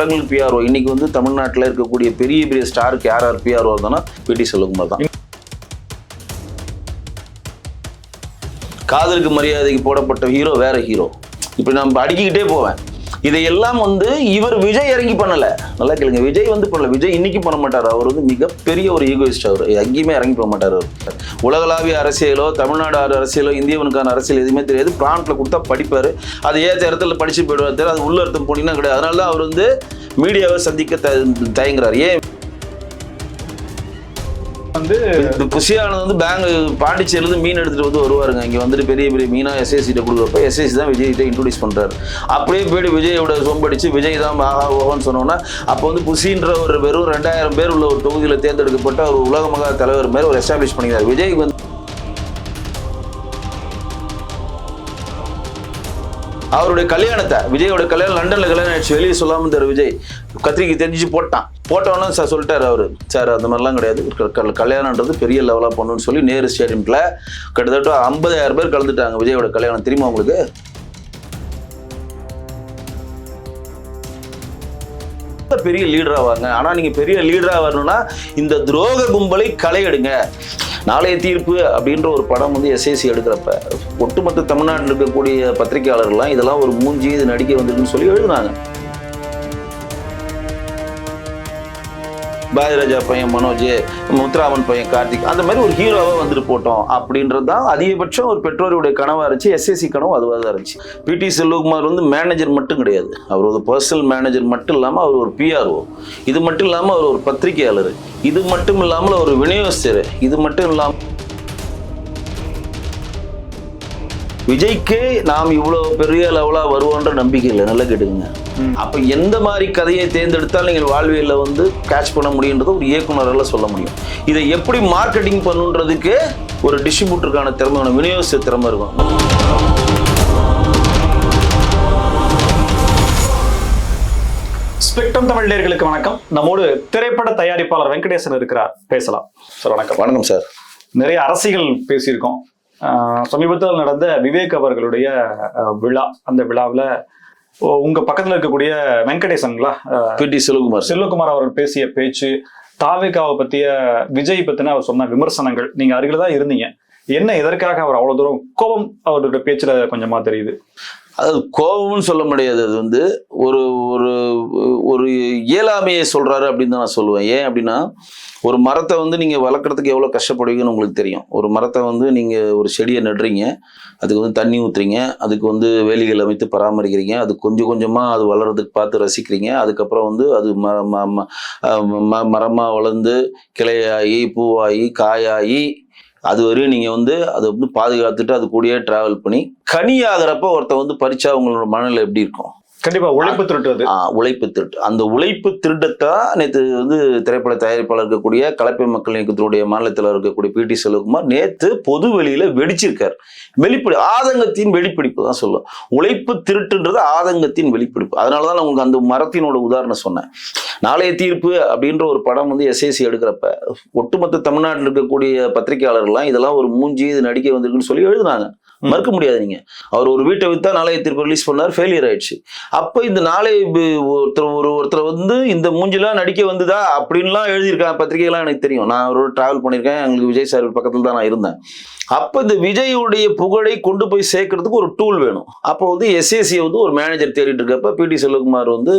படங்களுக்கு பிஆர்ஓ இன்னைக்கு வந்து தமிழ்நாட்டில் இருக்கக்கூடிய பெரிய பெரிய ஸ்டாருக்கு யார் பிஆர்ஓ தானா பிடி செல்வகுமார் தான். காதலுக்கு மரியாதைக்கு போடப்பட்ட ஹீரோ வேற ஹீரோ. இப்படி நம்ம அடுக்கிக்கிட்டே போவேன். இதையெல்லாம் வந்து இவர் விஜய் இறங்கி பண்ணல. நல்லா கேளுங்க, விஜய் வந்து பண்ணல. விஜய் இன்னைக்கு பண்ண மாட்டார். அவர் வந்து மிகப்பெரிய ஒரு ஈகோயிஸ்ட். அவர் எங்கேயுமே இறங்கி போக மாட்டார். அவர் உலகளாவிய அரசியலோ தமிழ்நாடு அரசியலோ இந்தியவனுக்கான அரசியல் எதுவுமே தெரியாது. பிராண்ட்ல கொடுத்தா படிப்பாரு, அது ஏற்ற இடத்துல படிச்சு போயிடுவார். அது உள்ள அர்த்தம் போனீங்கன்னா கிடையாது. அதனால தான் அவர் வந்து மீடியாவை சந்திக்க தயங்குறாரு. ஏன் வந்து புஷியானது வந்து பாண்டிச்சேரியில மீன் எடுத்துட்டு வந்து வருவாருங்க. இங்க வந்துட்டு பெரிய பெரிய மீனா எஸ்எஸ்சிட்ட கொடுக்குறப்ப எஸ்எஸ்சி தான் விஜய்கிட்ட இன்ட்ரோடியூஸ் பண்றாரு. அப்படியே போயிட்டு விஜயோட சொம்படிச்சு விஜய் தான் ஆஹா ஓஹோன்னு சொன்னோன்னா அப்போ வந்து புஷின்ற ஒரு வெறும் 2000 பேர் உள்ள ஒரு தொகுதியில் தேர்ந்தெடுக்கப்பட்ட ஒரு உலக மகா தலைவர் மாதிரி ஒரு எஸ்டாப்ளிஷ் பண்ணிக்கிறார். விஜய் வந்து அவருடைய கல்யாணத்தை விஜயோட கல்யாணம் லண்டன்ல கல்யாணம் ஆயிடுச்சு. வெளியே சொல்லாம இருந்தார் விஜய். கத்திரிக்கை தெரிஞ்சு போட்டோன்னு சார் சொல்லிட்டாரு அவரு. சார் அந்த மாதிரிலாம் கிடையாது, கல்யாணம்ன்றது பெரிய லெவலாக பண்ணணும்னு சொல்லி நேரு ஸ்டேடியம்ல கிட்டத்தட்ட 50,000 பேர் கலந்துட்டாங்க விஜயோட கல்யாணம். தெரியுமா உங்களுக்கு? பெரிய லீடரா வாங்க. ஆனா நீங்க பெரிய லீடரா வரணும்னா இந்த துரோக கும்பலை களையெடுங்க. நாளைய தீர்ப்பு அப்படின்ற ஒரு படம் வந்து எஸ்ஏசி எடுக்கிறப்ப ஒட்டுமொத்த தமிழ்நாட்டில் இருக்கக்கூடிய பத்திரிகையாளர்கள்லாம் இதெல்லாம் ஒரு மூஞ்சி இது நடிக்க வந்திருக்குன்னு சொல்லி எழுதுனாங்க. பாரதிராஜா பையன் மனோஜ், முத்துராமன் பையன் கார்த்திக், அந்த மாதிரி ஒரு ஹீரோவா வந்துட்டு போட்டோம் அப்படின்றது தான் அதிகபட்சம் ஒரு பெற்றோருடைய கனவா இருந்துச்சு. எஸ்எஸ்சி கனவு அதுவாக தான் இருந்துச்சு. பிடி செல்வகுமார் வந்து மேனேஜர் மட்டும் கிடையாது. அவர் ஒரு பர்சனல் மேனேஜர் மட்டும் இல்லாமல் அவர் ஒரு பிஆர்ஓ, இது மட்டும் இல்லாமல் அவர் ஒரு பத்திரிகையாளர், இது மட்டும் இல்லாமல் ஒரு விநியோகஸ்தர், இது மட்டும் இல்லாமல் விஜய்க்கே நாம் இவ்வளவு பெரிய லெவலா வருவோன்ற நம்பிக்கை இல்லை. நல்லா கேட்டுக்குங்க. அப்ப எந்த மாதிரி கதையை தேர்ந்தெடுத்தால் நீங்கள் வாழ்வியல்ல வந்து கேட்ச் பண்ண முடியுன்றதை ஒரு இயக்குனரால சொல்ல முடியும். இதை எப்படி மார்க்கெட்டிங் பண்ணுன்றதுக்கு ஒரு டிஸ்ட்ரிபியூட்டருக்கான திறமை, விநியோக திறமை இருக்கும். ஸ்பெக்ட்ரம் தமிழ் நேயர்களுக்கு வணக்கம். நம்மோடு திரைப்பட தயாரிப்பாளர் வெங்கடேசன் இருக்கிறார், பேசலாம். சார் வணக்கம். வணக்கம் சார். நிறைய அரசியல் பேசியிருக்கோம். சமீபத்தில் நடந்த விவேக் அவர்களுடைய விழா, அந்த விழாவில் உங்க பக்கத்துல இருக்கக்கூடிய வெங்கடேசன்களா பிடி செல்வகுமார் அவர்கள் பேசிய பேச்சு, தாவேகாவை பத்திய விஜய் பத்தின அவர் சொன்ன விமர்சனங்கள், நீங்க அருகில தான் இருந்தீங்க. என்ன எதற்காக அவர் அவ்வளவு தூரம் கோபம் அவருடைய பேச்சுல கொஞ்சமா தெரியுது? அது கோபம்னு சொல்ல முடியாது. அது வந்து ஒரு ஒரு ஒரு இயலாமையை சொல்றாரு அப்படின்னு தான் நான் சொல்லுவேன். ஏன் அப்படின்னா, ஒரு மரத்தை வந்து நீங்கள் வளர்க்குறதுக்கு எவ்வளோ கஷ்டப்படுவீங்கன்னு உங்களுக்கு தெரியும். ஒரு மரத்தை வந்து நீங்கள் ஒரு செடியை நடுறீங்க, அதுக்கு வந்து தண்ணி ஊற்றுறீங்க, அதுக்கு வந்து வேலிகள் அமைத்து பராமரிக்கிறீங்க, அது கொஞ்சம் கொஞ்சமாக அது வளர்கிறதுக்கு பார்த்து ரசிக்கிறீங்க. அதுக்கப்புறம் வந்து அது மரமாக வளர்ந்து கிளையாகி பூவாகி காயாகி அது வரையும் நீங்கள் வந்து அதை வந்து பாதுகாத்துட்டு அது கூடயே டிராவல் பண்ணி கனி ஆகிறப்ப ஒருத்தர் வந்து பறிச்சா உங்களோட மனநிலை எப்படி இருக்கும்? கண்டிப்பா உழைப்பு திருட்டு. உழைப்பு திருட்டு. அந்த உழைப்பு திருட்டத்தான் நேற்று வந்து திரைப்பட தயாரிப்பாளர் இருக்கக்கூடிய கலப்பை மக்கள் இயக்கத்தினுடைய மாநிலத்தில் இருக்கக்கூடிய பிடி செல்வகுமார் நேற்று பொது வெளியில வெடிச்சிருக்காரு. ஆதங்கத்தின் வெளிப்பிடிப்பு தான் சொல்லும். உழைப்பு திருட்டுன்றது ஆதங்கத்தின் வெளிப்பிடிப்பு. அதனாலதான் நான் உங்களுக்கு அந்த மரத்தினோட உதாரணம் சொன்னேன். நாளைய தீர்ப்பு அப்படின்ற ஒரு படம் வந்து எஸ்ஏசி எடுக்கிறப்ப ஒட்டுமொத்த தமிழ்நாட்டில் இருக்கக்கூடிய பத்திரிகையாளர்கள்லாம் இதெல்லாம் ஒரு மூஞ்சி இது நடிக்க வந்திருக்குன்னு சொல்லி எழுதுனாங்க. மறுக்க முடியாது. நீங்க அவர் ஒரு வீட்டை வித்தா நாளைய தீர்ப்பு ரிலீஸ் பண்ணார், ஃபெயிலியர் ஆயிடுச்சு. அப்ப இந்த நாளை ஒருத்தர் வந்து இந்த மூஞ்சிலாம் நடிக்க வந்துதா அப்படின்லாம் எழுதியிருக்காங்க பத்திரிகைலாம் எனக்கு தெரியும். நான் அவரோட டிராவல் பண்ணியிருக்கேன். எங்களுக்கு விஜய் சார் பக்கத்துல தான் நான் இருந்தேன். அப்ப இந்த விஜயுடைய புகழை கொண்டு போய் சேர்க்கறதுக்கு ஒரு டூல் வேணும். அப்போ வந்து எஸ்ஏசியை வந்து ஒரு மேனேஜர் தேடிட்டு இருக்கப்ப பிடி செல்வகுமார் வந்து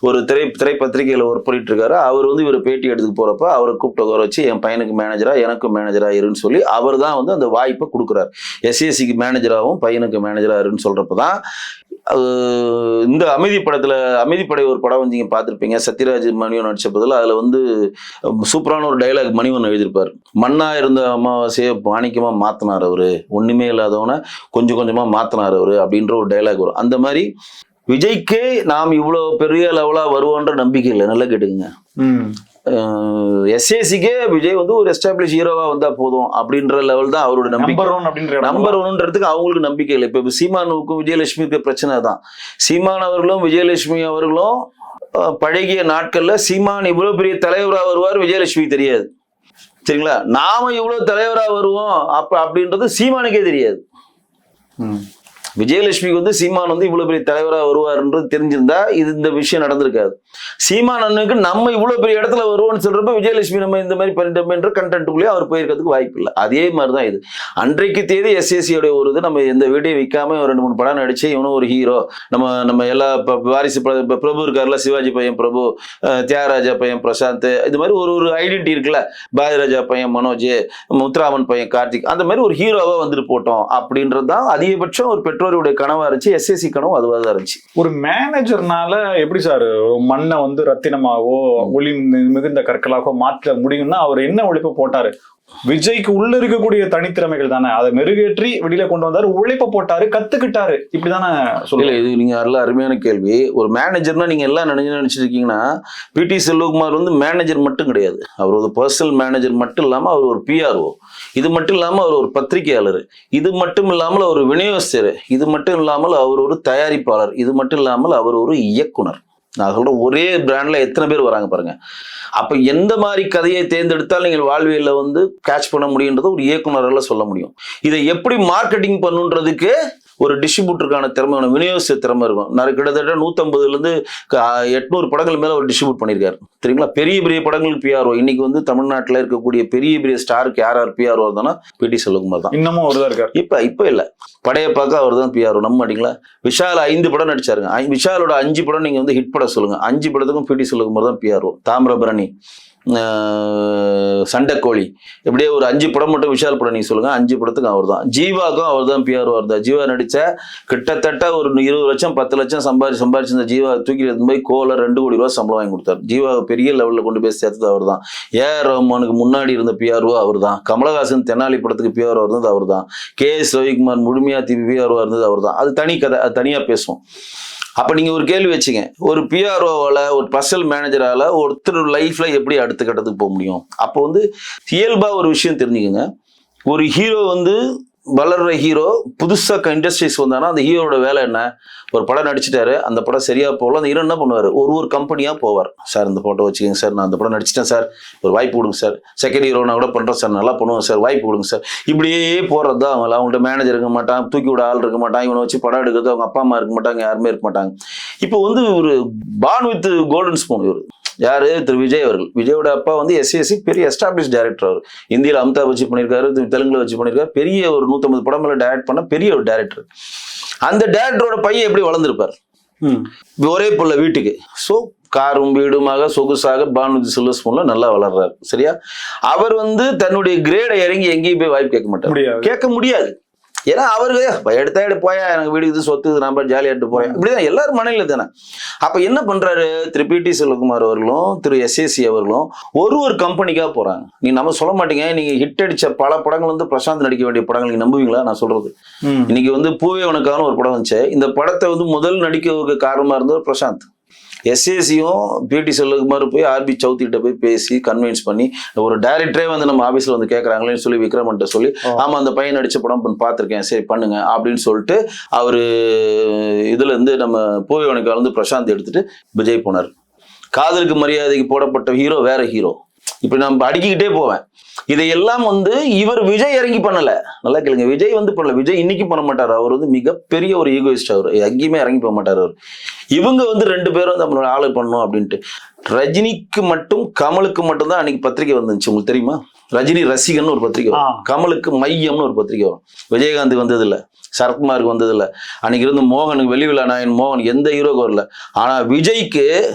ஒரு திரைப்பத்திரிகையில ஒர்க் பண்ணிட்டு இருக்காரு. அவர் வந்து இவர் பேட்டி எடுத்துக்கு போறப்ப அவரை கூப்பிட்டு வர வச்சு என் பையனுக்கு மேனேஜரா எனக்கும் மேனேஜரா இருன்னு சொல்லி அவர் தான் வந்து அந்த வாய்ப்பை கொடுக்குறாரு. எஸ்ஏசிக்கு மேனேஜராகவும் பையனுக்கு மேனேஜரா இருன்னு சொல்றப்பதான் இந்த அமைதிப்படை ஒரு படம் வந்து நீங்க பார்த்துருப்பீங்க. சத்யராஜ் மணிவன் நடிச்ச பதில் அதுல வந்து சூப்பரான ஒரு டைலாக் மணிவன் எழுதியிருப்பாரு. மண்ணா இருந்த அமாவாசையை மாணிக்கமா மாத்தினார் அவரு, ஒண்ணுமே இல்லாதவன கொஞ்சம் கொஞ்சமா மாத்தினார் அவரு அப்படின்ற ஒரு டைலாக் வரும். அந்த மாதிரி விஜய்க்கே நாம் இவ்வளவு பெரிய லெவலா வருவோன்ற நம்பிக்கை இல்லை. நல்லா கேட்டுங்க. எஸ்ஏசிக்கே விஜய் வந்து ஒரு எஸ்டாப்ளிஷ் ஹீரோவா வந்தா போதும் அப்படின்ற லெவல் தான் அவரோட நம்பிக்கை. நம்பர் ஒன்ன்றதுக்கு அவங்களுக்கு நம்பிக்கை இல்லை. இப்ப சீமானுக்கும் விஜயலட்சுமிக்கு பிரச்சனை தான். சீமான் அவர்களும் விஜயலட்சுமி அவர்களும் பழகிய நாட்கள்ல சீமான் இவ்வளவு பெரிய தலைவரா வருவார் விஜயலட்சுமிக்கு தெரியாது. சரிங்களா? நாம இவ்வளவு தலைவரா வருவோம் அப்படின்றது சீமானுக்கே தெரியாது. விஜயலட்சுமிக்கு வந்து சீமான் வந்து இவ்வளவு பெரிய தலைவரா வருவாருன்றது தெரிஞ்சிருந்தா இந்த விஷயம் நடந்திருக்காது. சீமான் அண்ணனுக்கு நம்ம இவ்வளவு பெரிய இடத்துல வருவோம்னு சொல்றப்ப விஜயலட்சுமி நம்ம இந்த மாதிரி பண்ணிட்டோம்ன்ற கண்டென்ட்டுக்குள்ளேயே அவர் போயிருக்கிறதுக்கு வாய்ப்பு இல்லை. அதே மாதிரிதான் இது. அன்றைக்கு தேதி எஸ்எஸ்சியோட ஒரு இது நம்ம எந்த வீடியோ வைக்காம 2-3 படம் நடிச்சு இவனும் ஒரு ஹீரோ, நம்ம எல்லா வாரிசு பிரபு இருக்காருல, சிவாஜி பையன் பிரபு, தியாகராஜா பையன் பிரசாந்த், இது மாதிரி ஒரு ஐடென்டிட்டி இருக்குல்ல, பாரதிராஜா பையன் மனோஜ், முத்துராமன் பையன் கார்த்திக், அந்த மாதிரி ஒரு ஹீரோவா வந்துட்டு போட்டோம் அப்படின்றது தான் அதிகபட்சம் ஒரு பெற்றோருடைய கனவா இருந்துச்சு. எஸ்எஸ்சி கனவு அதுவாக தான் இருந்துச்சு. ஒரு மேனேஜர்னால எப்படி சார் மண்ணை வந்து ரத்தினமாவோ ஒளி மிகுந்த கற்களாகவோ மாற்ற முடியும்னா அவர் என்ன உழைப்பு போட்டாரு? விஜய்க்கு உள்ள இருக்கக்கூடிய தனித்திறமைகள் தானே, அதை மெருகேற்றி வெளியில கொண்டு வந்தாரு, உழைப்ப போட்டாரு, கத்துக்கிட்டாரு, இப்படிதானே சொல்லல? இது நீங்க நல்ல அருமையான கேள்வி. ஒரு மேனேஜர்னா நீங்க எல்லாம் நினைச்சிருக்கீங்கன்னா, பிடி செல்வகுமார் வந்து மேனேஜர் மட்டும் கிடையாது. அவர் ஒரு பர்சனல் மேனேஜர் மட்டும் இல்லாம அவர் ஒரு பிஆர்ஓ, இது மட்டும் இல்லாமல் அவர் ஒரு பத்திரிகையாளர், இது மட்டும் இல்லாமல் அவர் விநியோகஸ்தர், இது மட்டும் இல்லாமல் அவர் ஒரு தயாரிப்பாளர், இது மட்டும் இல்லாமல் அவர் ஒரு இயக்குனர். நான் சொல்றேன், ஒரே பிராண்ட்ல எத்தனை பேர் வராங்க பாருங்க. அப்ப எந்த மாதிரி கதையை தேர்ந்தெடுத்தால் நீங்கள் வாழ்வியல்ல வந்து கேட்ச் பண்ண முடியுன்றதை ஒரு இயக்குனரால சொல்ல முடியும். இதை எப்படி மார்க்கெட்டிங் பண்ணுன்றதுக்கு ஒரு டிஸ்ட்ரிபியூட்டருக்கான திறமை வேணும், விநியோக திறமை இருக்கும். கிட்டத்தட்ட 150 800 படங்கள் மேல அவர் டிஸ்ட்ரிபியூட் பண்ணியிருக்காரு தெரியுங்களா. பெரிய பெரிய படங்களுக்கு பிஆர்ஓ. இன்னைக்கு வந்து தமிழ்நாட்டில் இருக்கக்கூடிய பெரிய பெரிய ஸ்டாருக்கு யார் பிஆர்ஓ இருந்தானா பிடி செல்வகுமார் தான். இன்னமும் அவர் தான் இருக்காரு. இப்ப இல்ல, படையப்பாக்க அவர் தான் பிஆர்ஓ. நம்ப மாட்டீங்களா? விஷால் 5 படம் நடிச்சாருங்க. விஷாலோட 5 படம் நீங்க வந்து ஹிட் படம் சொல்லுங்க, 5 படத்துக்கும் பிடி செல்வகுமார் தான் பிஆர்ஓ. தாமிரபரணி, சண்டைக்கோழி, இப்படியே ஒரு 5 படம் மட்டும் விஷால் படம் நீங்க சொல்லுங்க, 5 படத்துக்கும் அவர் தான். ஜீவாக்கும் அவர் தான் பிஆர்ஓ இருந்தார். ஜீவா நடிச்ச கிட்டத்தட்ட ஒரு 20 லட்சம் 10 லட்சம் சம்பாரிச்சு இந்த ஜீவா தூக்கி போய் கோல 2 கோடி ரூபாய் சம்பளம் வாங்கி கொடுத்தார். ஜீவா பெரிய லெவல்ல கொண்டு போய் சேர்த்தது அவர் தான். ஏஆர் ரஹ்மானுக்கு முன்னாடி இருந்த பிஆர்ஓ அவர் தான். கமலஹாசன் தென்னாலி படத்துக்கு பிஆர்ஓ இருந்தது அவர் தான். KS ரவிக்குமார் முழுமையா பிஆர்ஓ இருந்தது அவர் தான். அது தனி கதை, அது தனியா பேசுவோம். அப்ப நீங்க ஒரு கேள்வி வச்சுங்க, ஒரு பிஆர்ஓவால ஒரு பர்சனல் மேனேஜரால ஒருத்தர் லைஃப்ல எப்படி அடுத்த கட்டத்துக்கு போக முடியும்? அப்போ வந்து இயல்பா ஒரு விஷயம் தெரிஞ்சுக்கோங்க. ஒரு ஹீரோ வந்து வளர்ற ஹீரோ புதுசா இண்டஸ்ட்ரீஸ் வந்தானா அந்த ஹீரோட வேலை என்ன? ஒரு படம் நடிச்சிட்டாரு, அந்த படம் சரியா போகல, அந்த ஹீரோ என்ன பண்ணுவாரு? ஒரு கம்பெனியா போவார். சார் இந்த போட்டோ வச்சுக்கோங்க சார், நான் அந்த படம் நடிச்சிட்டேன் சார், ஒரு வாய்ப்பு கொடுங்க சார், செகண்ட் ஹீரோ நான் கூட பண்றேன் சார், நல்லா பண்ணுவேன் சார், வாய்ப்பு கொடுங்க சார். இப்படியே போறது தான் அவங்கள்ட்ட மேனேஜர் இருக்க மாட்டான், தூக்கி விட ஆள் இருக்க மாட்டான், இவனை வச்சு படம் எடுக்கிறது அவங்க அப்பா அம்மா இருக்க மாட்டாங்க, யாருமே இருக்க மாட்டாங்க. இப்போ வந்து ஒரு பார்ன் வித் கோல்டன் ஸ்பூன் இவர் யாரு? திரு விஜய் அவர்கள். விஜயோட அப்பா வந்து எஸ்எஸ்சி பெரிய எஸ்டாப்ளிஷ் டைரக்டர். அவர் இந்தியில அமிதாப் வச்சு பண்ணியிருக்காரு, தெலுங்குல வச்சு பண்ணியிருக்காரு, பெரிய ஒரு 150 படம் மேல டைரக்ட் பண்ண பெரிய ஒரு டைரக்டர். அந்த டைரக்டரோட பையன் எப்படி வளர்ந்துருப்பார்? ஒரே புள்ள வீட்டுக்கு. ஸோ காரும் வீடுமாக சொகுசாக பானுஜி சில்வர் ஸ்பூன்ல நல்லா வளர்றாரு. சரியா? அவர் வந்து தன்னுடைய கிரேடை இறங்கி எங்கேயும் போய் வாய்ப்பு கேட்க மாட்டார், கேட்க முடியாது. ஏன்னா அவருக்கு எடுத்தா போயா, எனக்கு வீடு இது சொத்து இது, நான் ஜாலியா எடுத்து போறேன், இப்படிதான் எல்லாரும் மனையில தானே. அப்ப என்ன பண்றாரு திரு பிடி செல்வகுமார் அவர்களும் திரு எஸ்எஸ்சி அவர்களும் ஒரு கம்பெனிக்காக போறாங்க. நீ நம்ம சொல்ல மாட்டீங்க, நீங்க ஹிட் அடிச்ச பல படங்கள் வந்து பிரசாந்த் நடிக்க வேண்டிய படங்கள், நீங்க நம்புவீங்களா நான் சொல்றது? இன்னைக்கு வந்து பூவே உனக்கான ஒரு படம் வந்துச்சு. இந்த படத்தை வந்து முதல் நடிக்க காரணமா இருந்தவர் பிரசாந்த். எஸ்ஏசியும் பிடி செல்வகுமார் போய் ஆர்பி சௌத்ரிகிட்ட போய் பேசி கன்வின்ஸ் பண்ணி, ஒரு டைரக்டரே வந்து நம்ம ஆபீஸ்ல வந்து கேட்கறாங்களேன்னு சொல்லி விக்ரமன்ட்ட சொல்லி, ஆமா அந்த பையன் நடிச்ச படம் பார்த்திருக்கேன், சரி பண்ணுங்க அப்படின்னு சொல்லிட்டு அவரு இதுல இருந்து நம்ம பூவேவனுக்கு வந்து பிரசாந்த் எடுத்துட்டு விஜய் போனார். காதலுக்கு மரியாதைக்கு போடப்பட்ட ஹீரோ வேற ஹீரோ. இப்ப நம்ம அடுக்கிக்கிட்டே போவேன். இதையெல்லாம் வந்து இவர் விஜய் இறங்கி பண்ணல. நல்லா கேளுங்க, விஜய் வந்து பண்ணல. விஜய் இன்னைக்கு பண்ண மாட்டார். அவர் வந்து மிகப்பெரிய ஒரு ஈகோயிஸ்ட். அவர் எங்கேயுமே இறங்கி போக மாட்டார். அவர் இவங்க வந்து 2 பேரும் நம்மளோட ஆளு பண்ணணும் அப்படின்ட்டு. ரஜினிக்கு மட்டும் கமலுக்கு மட்டும் தான் அன்னைக்கு பத்திரிகை வந்துச்சு. உங்களுக்கு தெரியுமா? ரஜினி ரசிகன் ஒரு பத்திரிகை வரும், கமலுக்கு மையம்னு ஒரு பத்திரிகை வரும். விஜயகாந்த் வந்தது இல்லை, சரத்குமாருக்கு வந்தது இல்லை, அன்னைக்கு இருந்து மோகனுக்கு வெளி விழா நாயன் மோகன் எந்த ஹீரோக்கு வரல. ஆனா விஜய்க்கு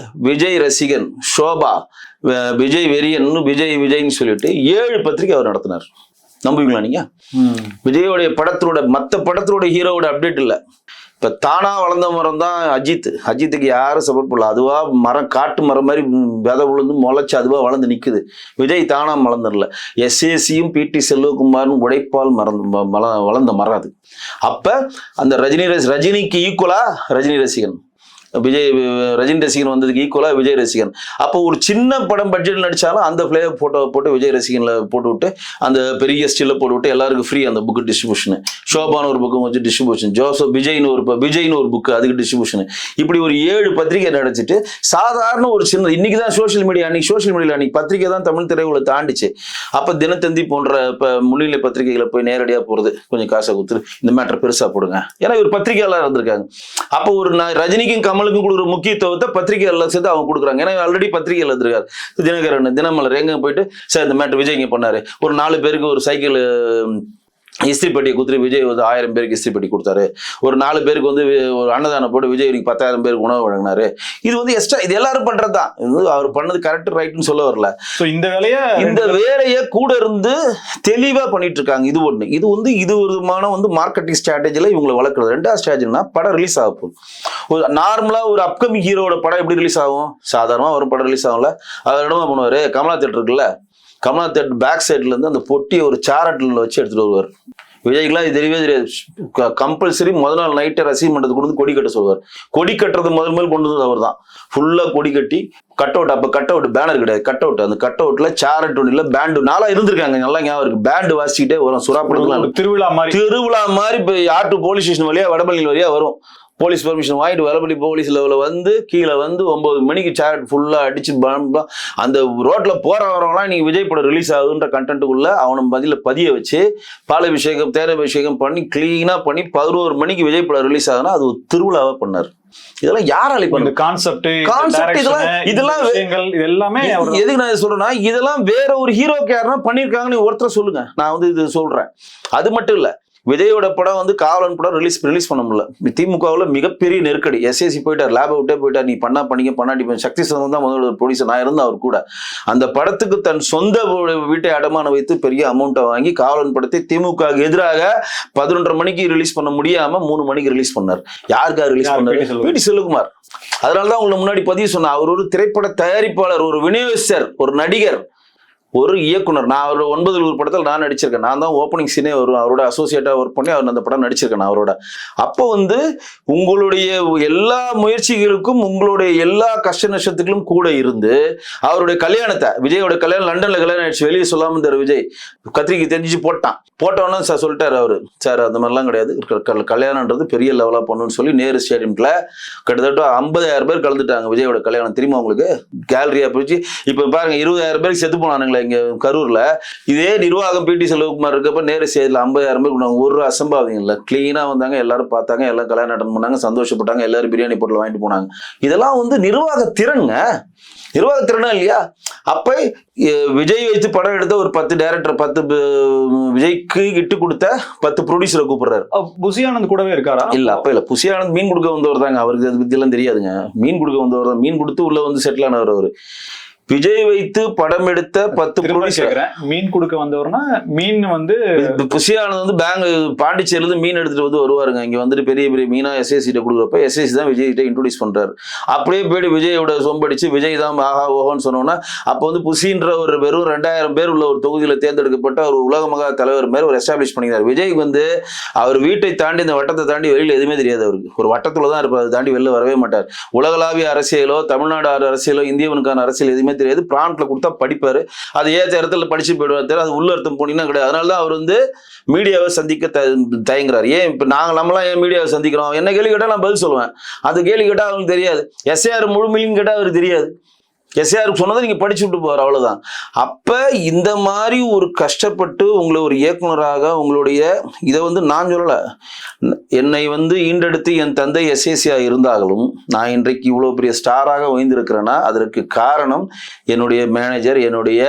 விஜய் ரசிகன், ஷோபா, விஜய் வெறியன், விஜய்னு சொல்லிட்டு 7 பத்திரிகை அவர் நடத்தினார். நம்புவீங்களா நீங்க? விஜயோடைய படத்தோட மற்ற படத்தோட ஹீரோவோட அப்டேட் இல்லை. இப்ப தானா வளர்ந்த மரம் தான் அஜித். அஜித்துக்கு யாரும் சப்போர்ட் பண்ணல. அதுவா மரம், காட்டு மரம் மாதிரி விதை விழுந்து முளைச்சு அதுவா வளர்ந்து நிக்குது. விஜய் தானா வளர்ந்துடல. எஸ்ஏசியும் பிடி செல்வகுமாரும் உடைப்பால் வளர்ந்த மரம் அது. அப்ப அந்த ரஜினிக்கு ஈக்குவலா ரஜினி ரசிகன், விஜய் ரஜினி ரசிகன் வந்ததுக்கு ஈக்குவலா விஜய் ரசிகன். அப்போ ஒரு சின்ன படம் பட்ஜெட்ல நடிச்சாலும் அந்த ஃபிளேவர் போட்டோ போட்டு விஜய் ரசிகன்ல போட்டு விட்டு அந்த பெரிய ஸ்டில்ல போட்டு விட்டு எல்லாருக்கும் ஃப்ரீ அந்த புக்கு டிஸ்ட்ரிபியூஷன். ஷோபான ஒரு புக்கு வச்சு டிஸ்ட்ரிபியூஷன், ஜோசப் விஜய்னு ஒரு புக்கு அதுக்கு டிஸ்ட்ரிபியூஷன். இப்படி ஒரு 7 பத்திரிகை நடிச்சிட்டு சாதாரண ஒரு சின்ன இன்னைக்கு தான் சோஷியல் மீடியா, அன்னைக்கு சோஷியல் மீடியா அன்னைக்கு பத்திரிகை தான் தமிழ் திரையுலகத்தை தாண்டிச்சு. அப்ப தினத்தந்தி போன்ற முன்னிலை பத்திரிகைகளை போய் நேரடியா போறது, கொஞ்சம் காசை கொடுத்து இந்த மேட்டர் பெருசா போடுங்க, ஏன்னா ஒரு பத்திரிகையாளர் இருந்திருக்காங்க. அப்போ ஒரு ரஜினிக்கும் கமலுக்கும் கொடுக்குற முக்கியத்துவத்தை பத்திரிகையாளர் சேர்த்து அவங்க கொடுக்குறாங்க. ஏன்னா ஆல்ரெடி பத்திரிகையாளர் இருக்காரு, தினகரன், தினமலர், எங்க போயிட்டு சார் இந்த மேட்டர் விஜய் இங்க பண்ணாரு, ஒரு 4 பேருக்கு ஒரு சைக்கிள் இஸ்திரி பெட்டியை கொடுத்துட்டு விஜய் வந்து 1000 பேருக்கு இஸ்திரி பெட்டி கொடுத்தாரு, ஒரு 4 பேருக்கு வந்து ஒரு அன்னதானம் போட்டு விஜய் 10,000 பேருக்கு உணவு வழங்கினாரு. இது வந்து எக்ஸ்ட்ரா, இது எல்லாரும் பண்றதுதான். அவர் பண்ணது கரெக்ட் ரைட்னு சொல்ல வரல. இந்த வேலையை கூட இருந்து தெளிவா பண்ணிட்டு இருக்காங்க. இது ஒண்ணு. இது வந்து இது ஒரு விதமான வந்து மார்க்கெட்டிங் ஸ்ட்ராட்டஜில இவங்களை வளர்க்குறது. 2வது ஸ்ட்ராட்டஜினா படம் ரிலீஸ் ஆகும். நார்மலா ஒரு அப்கமிங் ஹீரோட படம் எப்படி ரிலீஸ் ஆகும், சாதாரணமா ஒரு படம் ரிலீஸ் ஆகும்ல, அவர் என்னமா பண்ணுவாரு, கமலா தேட்டர் இருக்குல்ல, கமலா தேட்டர் பேக் சைட்ல இருந்து அந்த பொட்டியை ஒரு சேரட்டில் வச்சு எடுத்துட்டு வருவார். விஜய்க்குலாம் இது தெரியவே தெரியாது. கம்பல்சரி முதல் நாள் நைட்டை ரசிகர் மன்றத்துக்கு கொண்டு வந்து கொடி கட்ட சொல்வார். கொடி கட்டுறது முதல் கொண்டு வந்தது அவர் தான். ஃபுல்லா கொடி கட்டி கட் அவுட், அப்ப கட் அவுட் பேனர் கிடையாது, கட் அவுட். அந்த கட் அவுட்ல சேரட் ஒன்றுல பேண்டு நாளா இருந்திருக்காங்க, நல்லா ஞாபகம் இருக்கு. பேண்டு வாசிக்கிட்டே வரும், சுறாப்படத்துல திருவிழா மாதிரி இப்ப ஆட்டு போலீஸ் ஸ்டேஷன் வழியா வடபள்ளி வழியா வரும். போலீஸ் பெர்மிஷன் வாங்கிட்டு வடபள்ளி போலீஸ் லெவலில் வந்து கீழே வந்து 9 மணிக்கு சேரட் ஃபுல்லா அடிச்சு அந்த ரோட்ல போற வரவங்களாம் நீங்க விஜய் படம் ரிலீஸ் ஆகுதுன்ற கண்டென்ட்டுக்குள்ள அவனை பதிய வச்சு பாலாபிஷேகம் தேராபிஷேகம் பண்ணி கிளீனா பண்ணி 11 மணிக்கு விஜய் படம் ரிலீஸ் ஆகுதுன்னா அது ஒரு திருவிழாவா பண்ணாரு. இதெல்லாம் யாரால எல்லாமே எதுக்கு நான் சொல்றேன்னா, இதெல்லாம் வேற ஒரு ஹீரோக்கு யாருன்னா பண்ணிருக்காங்கன்னு ஒருத்தர் சொல்லுங்க, நான் வந்து இது சொல்றேன். அது மட்டும் இல்ல, விஜயோட படம் வந்து காவலன் படம் ரிலீஸ் பண்ண முடியல. திமுகவில் மிகப்பெரிய நெருக்கடி. எஸ்ஏசி போயிட்டார், லேப் விட்டே போயிட்டார், நீ பண்ணாட்டி சக்தி சந்தம் தான் முதல்ல ப்ரொடியூசர், நான் இருந்தேன் அவர் கூட. அந்த படத்துக்கு தன் சொந்த வீட்டை அடமான வைத்து பெரிய அமௌண்ட்டை வாங்கி காவலன் படத்தை திமுக எதிராக 11:30 மணிக்கு ரிலீஸ் பண்ண முடியாம 3 மணிக்கு ரிலீஸ் பண்ணார். யாருக்காக ரிலீஸ் பண்ணாரு? பிடி செல்வகுமார். அதனாலதான் உங்களை முன்னாடி பதிவு சொன்னேன், அவர் ஒரு திரைப்பட தயாரிப்பாளர், ஒரு விநியோகஸ்தர், ஒரு நடிகர், ஒரு இயக்குனர். நான் அவர் 9 படத்தில் நான் நடிச்சிருக்கேன். நான் தான் ஓப்பனிங் சீனே வரும், அவரோட அசோசியேட்டா ஒர்க் பண்ணி அவர் அந்த படம் நடிச்சிருக்கேன் அவரோட. அப்போ வந்து உங்களுடைய எல்லா முயற்சிகளுக்கும் உங்களுடைய எல்லா கஷ்ட நஷ்டத்துக்கும் கூட இருந்து அவருடைய கல்யாணத்தை, விஜயோட கல்யாணம் லண்டன்ல கல்யாணம் ஆயிடுச்சு, வெளியே சொல்லாம இருந்தார் விஜய். கத்திரிக்கை தெரிஞ்சு போட்டோன்னு சார் சொல்லிட்டாரு அவரு, சார் அந்த மாதிரிலாம் கிடையாது, கல்யாணம்ன்றது பெரிய லெவலா பண்ணணும்னு சொல்லி நேரு ஸ்டேடியம்ல கிட்டத்தட்ட 50,000 பேர் கலந்துட்டாங்க விஜயோட கல்யாணம். தெரியுமா உங்களுக்கு? கேலரியா போச்சு. இப்ப பாருங்க 20,000 பேருக்கு செத்து போனானுங்களே இங்க கரூர்ல. இதே நிர்வாகம் பிடி செல்வகுமார் இருக்கப்ப நேரு ஸ்டேஜ்ல 50,000 பேர் ஒரு அசம்பாவியம் இல்ல, கிளீனா வந்தாங்க, எல்லாரும் பார்த்தாங்க, எல்லாம் கல்யாணம் அட்டன் பண்ணாங்க, சந்தோஷப்பட்டாங்க, எல்லாரும் பிரியாணி பொருள் வாங்கிட்டு போனாங்க. இதெல்லாம் வந்து நிர்வாக திறனுங்க, நிர்வாக திறனா இல்லையா? அப்ப விஜய் வைத்து படம் எடுத்த ஒரு 10 டைரக்டர், 10 விஜய்க்கு இட்டு கொடுத்த 10 ப்ரொடியூசரை கூப்பிடுறாரு. புசி ஆனந்த் கூடவே இருக்காரா? இல்ல, அப்ப இல்ல. புசி ஆனந்த் மீன் கொடுக்க வந்தவர் தாங்க, அவருக்கு அதை பத்தி எல்லாம் தெரியாதுங்க. மீன் கொடுக்க வந்தவர் தான், மீன் கொடுத்து உள்ள வந்து செட்டில் ஆனவர் அவரு. விஜய் வைத்து படம் எடுத்த 10 ப்ரொடியூசர். மீன் கொடுக்க வந்தவர்னா மீன் வந்து புசி ஆனந்த் வந்து பாண்டிச்சேரியில இருந்து மீன் எடுத்துட்டு வந்து வருவாருங்க. இங்க வந்துட்டு பெரிய பெரிய மீனா எஸ்எஸ்சி கொடுக்குறப்ப எஸ்எஸ்சி தான் விஜய் கிட்ட இன்ட்ரோடியூஸ் பண்றாரு. அப்படியே போயிட்டு விஜயோட சொம்படிச்சு விஜய் தான் ஆஹா ஓஹோன்னு சொன்னோன்னா, அப்ப வந்து புசின்ற ஒரு வெறும் 2000 பேர் உள்ள ஒரு தொகுதியில தேர்ந்தெடுக்கப்பட்ட ஒரு உலக மகா தலைவர் மாதிரி ஒரு எஸ்டாப்ளிஷ் பண்ணிக்கிறார். விஜய் வந்து அவர் வீட்டை தாண்டி இந்த வட்டத்தை தாண்டி வெளியில எதுவுமே தெரியாது அவருக்கு. ஒரு வட்டத்துல தான் இருப்பார், அதை தாண்டி வெளில வரவே மாட்டார். உலகளாவிய அரசியலோ தமிழ்நாடு அரசியலோ இந்தியவனுக்கான அரசியல் எதுவுமே தெரியாது. பிராண்ட்ல கொடுத்தா படிப்பாரு, அது ஏற்ற இடத்துல படிச்சு போயிடுவார், அது உள்ள அர்த்தம் போனீங்கன்னா கிடையாது. அதனாலதான் அவர் வந்து மீடியாவை சந்திக்க தயங்குறாரு. ஏன் இப்ப நம்மளாம் ஏன் மீடியாவை சந்திக்கிறோம்? என்ன கேள்வி கேட்டா நான் பதில் சொல்லுவேன், அது கேள்வி கேட்டா அவங்களுக்கு தெரியாது. எஸ்ஏஆர் முழுமையும் கேட்டா அவருக்கு தெரியாது. எஸ்ஏஆருக்கு சொன்னதை நீங்க படிச்சு விட்டு போற, அவ்வளவுதான். அப்ப இந்த மாதிரி ஒரு கஷ்டப்பட்டு உங்களை ஒரு இயக்குனராக உங்களுடைய இதை வந்து நான் சொல்லல, என்னை வந்து ஈண்டெடுத்து என் தந்தை எஸ்ஏசியா இருந்தாலும் நான் இன்றைக்கு இவ்வளவு பெரிய ஸ்டாராக ஓய்ந்திருக்கிறேன்னா அதற்கு காரணம் என்னுடைய மேனேஜர், என்னுடைய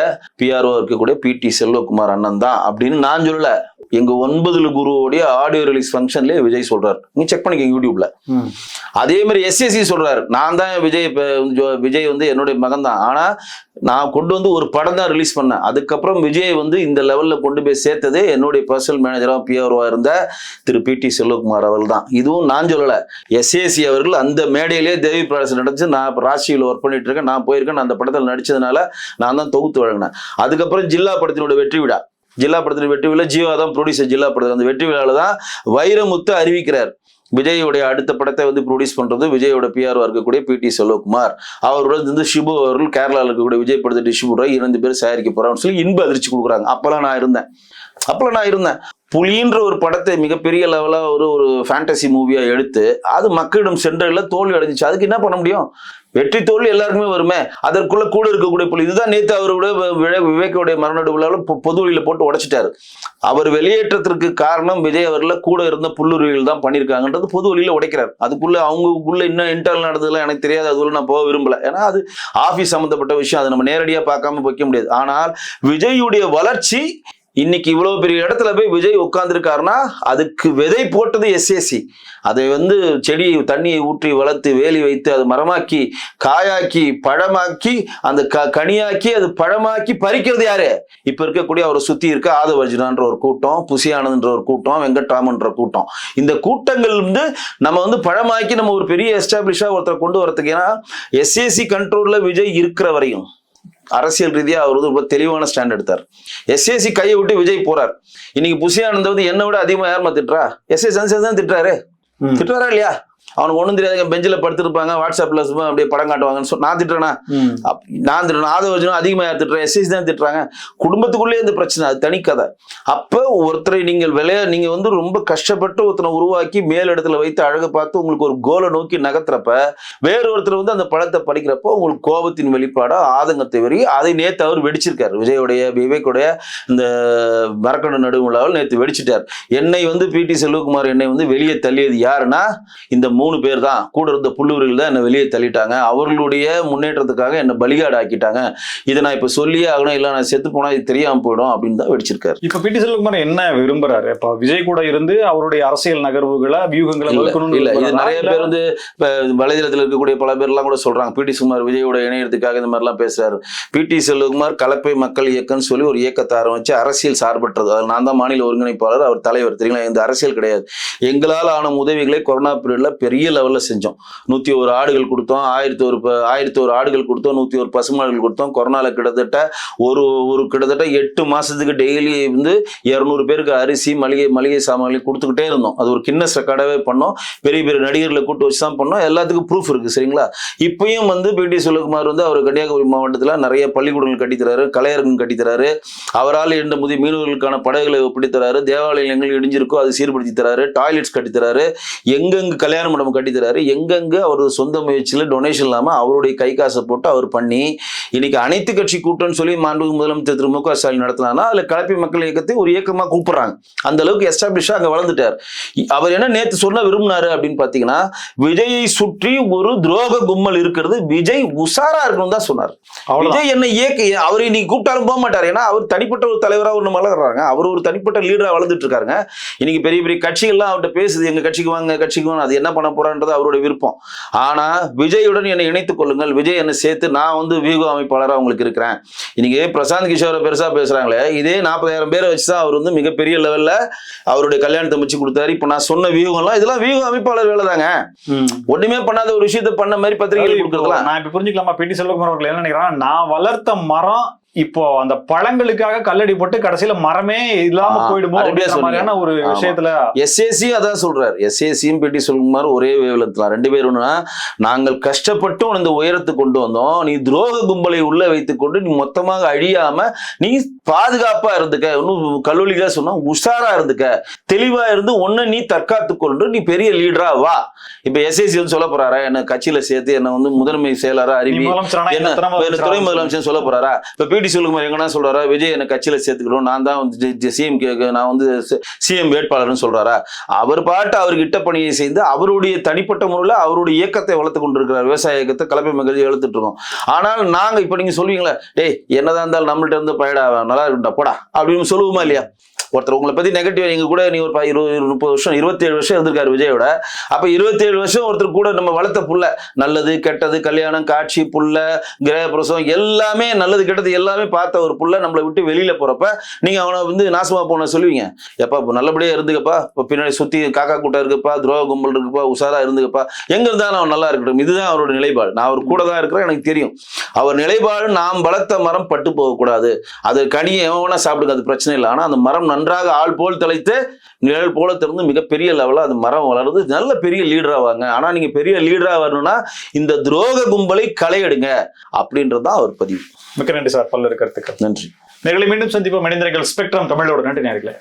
பிஆர்ஓ இருக்கக்கூடிய பிடி செல்வகுமார் அண்ணன் தான் அப்படின்னு நான் சொல்லல. எங்க 9 குருவோடைய ஆடியோ ரிலீஸ் ஃபங்க்ஷன்லயே விஜய் சொல்றாரு, நீங்க செக் பண்ணிக்கங்க யூடியூப்ல. அதே மாதிரி எஸ்எஸ்சி சொல்றாரு, நான் தான் விஜய் வந்து என்னுடைய மகன் தான், ஆனா நான் கொண்டு வந்து ஒரு படம் தான் ரிலீஸ் பண்ணேன். அதுக்கப்புறம் விஜய் வந்து இந்த லெவல்ல கொண்டு போய் சேர்த்தது என்னுடைய பர்சனல் மேனேஜரா பிஆர்ஓவா இருந்த திரு பிடி செல்வகுமார் அவர்கள் தான். இதுவும் நான் சொல்லல, எஸ்ஏசி அவர்கள் அந்த மேடையிலேயே தேவி பிரகாஷ் நடந்துச்சு. நான் ராசியில் ஒர்க் பண்ணிட்டு இருக்கேன், நான் போயிருக்கேன், நான் அந்த படத்தில் நடிச்சதுனால நான் தான் தொகுத்து வழங்கினேன். அதுக்கப்புறம் ஜில்லா படத்தினோட வெற்றி விழா, ஜில்லா படத்தின் வெற்றி விழா ஜீவா தான் ப்ரொடியூசர். ஜில்லா படத்தில் அந்த வெற்றி விழாவில் தான் வைரமுத்து அறிவிக்கிறார், விஜயோடைய அடுத்த படத்தை வந்து ப்ரொடியூஸ் பண்றது விஜயோட பிஆர் இருக்கக்கூடிய பிடி செல்வகுமார். அவரோட வந்து ஷிபு அவர்கள் கேரளாவில் இருக்கக்கூடிய விஜய் படத்தை டிஸ்ட்ரிபியூட்டர் 2 பேர் தயாரிக்க போறான்னு சொல்லி இன்ப அதிர்ச்சி கொடுக்குறாங்க. அப்பெல்லாம் நான் இருந்தேன். புலின்ற ஒரு படத்தை மிகப்பெரிய லெவலா ஒரு ஃபேண்டசி மூவியா எடுத்து அது மக்களிடம் சென்றல தோல்வி அடைஞ்சிச்சு. அதுக்கு என்ன பண்ண முடியும்? வெற்றி தோல்வி எல்லாருக்குமே வருமே. அதற்குள்ள கூட இருக்கக்கூடிய புள்ளி இதுதான். நேற்று அவரோட விவேக்கோடைய மரண விழாவில் பொது வழியில போட்டு உடைச்சிட்டாரு. அவர் வெளியேற்றத்திற்கு காரணம் விஜய் அவர்ல கூட இருந்த புல்லுருவிகள் தான் பண்ணியிருக்காங்கன்றது பொது வழியில உடைக்கிறார். அதுக்குள்ள அவங்களுக்குள்ள இன்னும் இன்டர்னல் நடந்ததுலாம் எனக்கு தெரியாது. அதுக்குள்ள நான் போக விரும்பல. ஏன்னா அது ஆபீஸ் சம்பந்தப்பட்ட விஷயம். அதை நம்ம நேரடியா பார்க்காம வைக்க முடியாது. ஆனால் விஜயுடைய வளர்ச்சி இன்னைக்கு இவ்வளவு பெரிய இடத்துல போய் விஜய் உட்கார்ந்துருக்காருன்னா அதுக்கு விதை போட்டது எஸ்ஏசி. அதை வந்து செடி தண்ணியை ஊற்றி வளர்த்து வேலி வைத்து அது மரமாக்கி காயாக்கி பழமாக்கி அந்த கனியாக்கி அது பழமாக்கி பறிக்கிறது யாரு? இப்ப இருக்கக்கூடிய அவரை சுத்தி இருக்க ஆதவர்ஜினான்ற ஒரு கூட்டம், புசி ஆனந்த்ன்ற ஒரு கூட்டம், வெங்கட்ராமன்ற கூட்டம். இந்த கூட்டங்கள் வந்து நம்ம வந்து பழமாக்கி நம்ம ஒரு பெரிய எஸ்டாப்ளிஷா ஒருத்தரை கொண்டு வரதுக்கு. ஏன்னா எஸ்ஏசி கண்ட்ரோல்ல விஜய் இருக்கிற வரையும் அரசியல் ரீதியா அவர் வந்து ரொம்ப தெளிவான ஸ்டாண்ட் எடுத்தார். எஸ்ஏசி கையை விட்டு விஜய் போறார். இன்னைக்கு புசி ஆனந்த் வந்து என்னை விட அதிகமா யாருமா திட்டுறா? எஸ்ஏசி தான் திட்டுறாரா இல்லையா? அவனுக்கு ஒண்ணும் தெரியாதுங்க. பெஞ்சில் படுத்துருப்பாங்க, வாட்ஸ்அப்ல அப்படியே படம் காட்டுவாங்கன்னு நான் திட்டுறேனா? நான் திட்டுறேன். ஆதவர்ஜுனா அதிகமா யார் திட்டுறேன்? எஸ்எஸ்சி தான் திட்டுறாங்க. குடும்பத்துக்குள்ளே இந்த பிரச்சனை, அது தனிக்கதை. அப்ப ஒருத்தரை நீங்க வந்து ரொம்ப கஷ்டப்பட்டு ஒருத்தனை உருவாக்கி மேல் இடத்துல வைத்து அழகு பார்த்து உங்களுக்கு ஒரு கோலை நோக்கி நகர்த்துறப்ப வேற ஒருத்தர் வந்து அந்த படத்தை படிக்கிறப்போ உங்களுக்கு கோபத்தின் வெளிப்பாடா ஆதங்கத்தை வரி. அதை நேத்து அவர் வெடிச்சிருக்காரு. விவேக்குடைய இந்த மரக்கண்ட நடுவிழாவில் நேத்து வெடிச்சிட்டார். என்னை வந்து பிடி செல்வகுமார் என்னை வந்து வெளியே தள்ளியது யாருன்னா இந்த 3 பேர் தான். கூட இருந்த புல்லூரில் தான் என்னை வெளியே தள்ளிட்டாங்க. அவர்களுடைய முன்னேற்றத்துக்காக என்னை பலிகாடு ஆக்கிட்டாங்க. இதை நான் இப்ப சொல்லியே ஆகணும், இல்ல நான் செத்து போனா இது தெரியாம போயிடும் அப்படின்னு தான் வெடிச்சிருக்காரு. இப்ப பிடி செல்வகுமார் என்ன விரும்புறாரு? இப்ப விஜய் கூட இருந்து அவருடைய அரசியல் நகர்வுகளை வியூகங்களை இல்ல இது நிறைய பேர் வந்து இப்ப வலைதளத்தில் இருக்கக்கூடிய பல பேர் எல்லாம் கூட சொல்றாங்க பிடி செல்வகுமார் விஜயோட இணையத்துக்காக இந்த மாதிரி எல்லாம் பேசுறாரு. பிடி செல்வகுமார் கலப்பை மக்கள் இயக்கம்னு சொல்லி ஒரு இயக்கத்தை ஆரம்பிச்சு அரசியல் சார்பற்றது. அது நான் தான் மாநில ஒருங்கிணைப்பாளர், அவர் தலைவர். தெரியுங்களா? இந்த அரசியல் கிடையாது. எங்களால் ஆன உதவிகளை கொரோனா பீரியட்ல பெரிய லெவல்ல செஞ்சோம். 101 ஆடுகள் கொடுத்தோம், 1001 ஆடுகள் கொடுத்தோம், 101 பசுமாடுகள் கொடுத்தோம். கொரோனால கிட்டத்தட்ட கிட்டத்தட்ட 8 மாசத்துக்கு டெய்லி வந்து 200 பேருக்கு அரிசி மளிகை சாமான்களை கொடுத்துக்கிட்டே இருந்தோம். அது ஒரு கின்னஸ் ரெக்கார்டாவே பண்ணோம். பெரிய பெரிய நடிகர்களை கூட்டு வச்சு தான் பண்ணோம். எல்லாத்துக்கும் ப்ரூஃப் இருக்கு. சரிங்களா? இப்பயும் வந்து பிடி செல்வகுமார் வந்து அவர் கன்னியாகுமரி மாவட்டத்தில் நிறைய பள்ளிக்கூடங்கள் கட்டித்தராரு, கலையரங்கம் கட்டித்தராரு. அவரால் 2 மீனவர்களுக்கான படகுகளை ஒப்பிடித்தராரு. தேவாலயங்கள் இடிஞ்சிருக்கோ அது சீர்படுத்தி தராரு. டாய்லெட்ஸ் கட்டித்தராரு. எங்கெங்கு கல்யாண மண்டபம் கட்டித்தராரு. எங்கெங்க அவர் சொந்த முயற்சியில் டொனேஷன் இல்லாம அவருடைய கை காசை போட்டு அவர் பண்ணி இன்னைக்கு அனைத்து கட்சி கூட்டம்னு சொல்லி மாண்புமிகு முதலமைச்சர் திரு மு.க. ஸ்டாலின் நடத்தினா அதுல கலப்பை மக்கள் இயக்கத்தை ஒரு இயக்கமா கூப்பிடுறாங்க. அந்த அளவுக்கு எஸ்டாப்ளிஷா அங்க வளர்ந்துட்டார். அவர் என்ன நேத்து சொல்ல விரும்பினாரு அப்படின்னு பாத்தீங்கன்னா விஜயை சுற்றி ஒரு துரோக கும்பல் இருக்கிறது, விஜய் உஷாரா இருக்கணும் தான் சொன்னார். விஜய் என்ன அவரை இன்னைக்கு கூப்பிட்டாலும் போக மாட்டார். ஏன்னா அவர் தனிப்பட்ட ஒரு தலைவராக ஒன்று வளர்றாங்க. அவர் ஒரு தனிப்பட்ட லீடரா வளர்ந்துட்டு இருக்காருங்க. இன்னைக்கு பெரிய பெரிய கட்சிகள்லாம் அவர்கிட்ட பேசுது, எங்க கட்சிக்கு வாங்க கட்சிக்கு வாங்க. அது என்ன பண்ண போறான்றது அவருடைய விருப்பம். ஆனா விஜயுடன் என்னை இணைத்துக் கொள்ளுங்கள், விஜய் என்னை சேர்த்து நான் வந்து வியூக அமைப்பாளராக உங்களுக்கு இருக்கிறேன். இன்னைக்கு பிரசாந்த் கிஷோரை பெருசா பேசுறாங்களே, இதே 40,000 பேரை வச்சுதான் அவர் வந்து மிகப்பெரிய லெவல்ல அவருடைய கல்யாணத்தை முடிச்சு கொடுத்தாரு. இப்ப நான் சொன்ன வியூகம்லாம் இதெல்லாம் வியூக அமைப்பாளர் வேலை தாங்க. ஒண்ணுமே பண்ணாத ஒரு விஷயத்த பண்ண மாதிரி பத்திரிகை கொடுக்கலாம். நான் இப்ப புரிஞ்சுக்கலாமா? பிடி செல்வகுமார் அவர்கள் என்ன நினைக்கிறாங்க, நான் வளர்த்த மரம் இப்போ அந்த பழங்களுக்காக கல்லடி போட்டு கடைசியில மரமே இல்லாம போயிடுமோ மாதிரியான ஒரு விஷயத்துல எஸ்ஏசி அதான் சொல்றாரு. எஸ்ஏசியும் பிடி செல்வகுமார் ஒரே வேவலத்துல 2 பேரும் நாங்கள் கஷ்டப்பட்டு இந்த உயரத்துக்கு கொண்டு வந்தோம். நீ துரோக கும்பலை உள்ள வைத்துக் கொண்டு நீ மொத்தமாக அழியாம நீ பாதுகாப்பா இருந்துக்க, இன்னும் கல்லூரிக்கா சொன்னா உஷாரா இருந்துக்க, தெளிவா இருந்து ஒன்னு நீ தற்காத்து கொண்டு நீ பெரிய லீடரா வா. இப்ப எஸ்ஏசி வந்து சொல்ல போறாரா என்ன கட்சியில சேர்த்து என்ன வந்து முதன்மை செயலரா அறிவி துணை முதலமைச்சர் சொல்ல போறாரா? இப்ப பிடி செல்வகுமார் எங்கன்னா சொல்றாரா விஜய் என்ன கட்சியில சேர்த்துக்கணும், நான் தான் வந்து சிஎம் வேட்பாளர்னு சொல்றாரா? அவர் பாட்டு அவருக்கு இட்ட பணியை செய்து அவருடைய தனிப்பட்ட முறையில் அவருடைய இயக்கத்தை வளர்த்து கொண்டிருக்கிறார். விவசாய இயக்கத்தை கலப்பை மகிழ்ச்சி எழுத்துட்டு இருக்கோம். ஆனால் நாங்க இப்ப நீங்க சொல்லுவீங்களா, டேய் என்னதான் இருந்தாலும் நம்மள்ட்ட இருந்து பயிடா நல்லா இருக்குண்டா போடா அப்படின்னு சொல்லுவோமா இல்லையா? ஒருத்தர் உங்களை பத்தி நெகட்டிவ், நீங்க கூட நீ ஒரு 20-30 வருஷம் 27 வருஷம் இருந்திருக்காரு விஜயோட. அப்ப 27 வருஷம் ஒருத்தர் கூட நம்ம வளர்த்த புள்ள, நல்லது கெட்டது கல்யாணம் காட்சி புள்ள கிரக பிரசவம் எல்லாமே நல்லது கெட்டது எல்லாமே பார்த்த ஒரு புள்ள நம்மளை விட்டு வெளியில போறப்ப நீங்க அவனை வந்து நாசமா போன சொல்லுவீங்க. எப்பா நல்லபடியா இருந்துக்கப்பா, இப்ப பின்னாடி சுத்தி காக்கா கூட்டம் இருக்குப்பா, துரோக கும்பல் இருக்குப்பா, உஷாரா இருந்துக்கப்பா, எங்க இருந்தாலும் அவன் நல்லா இருக்கட்டும். இதுதான் அவரோட நிலைப்பாடு. நான் அவர் கூட தான் இருக்கிறேன், எனக்கு தெரியும். அவர் நிலைப்பாடு நாம் வளர்த்த மரம் பட்டு போகக்கூடாது. அது கனியை எவனா சாப்பிடுங்க, அது பிரச்சனை இல்லை. ஆனா அந்த மரம் நன்றாக ஆள் போல் தலைத்து நிழல் போல திறந்து மிகப்பெரிய லெவலில் அது மரம் வளருது. நல்ல பெரிய லீடரா வாங்க. ஆனா நீங்க பெரிய லீடரா வரணும்னா இந்த துரோக கும்பலை களையெடுங்க அப்படின்றதுதான் அவர் பதிவு. மிக்க நன்றி சார், பல்வேறு கருத்துக்கள். நன்றி. நேர்களை மீண்டும் சந்திப்போம். மனிதர்கள் ஸ்பெக்ட்ரம் தமிழோட நன்றி நேயர்களே.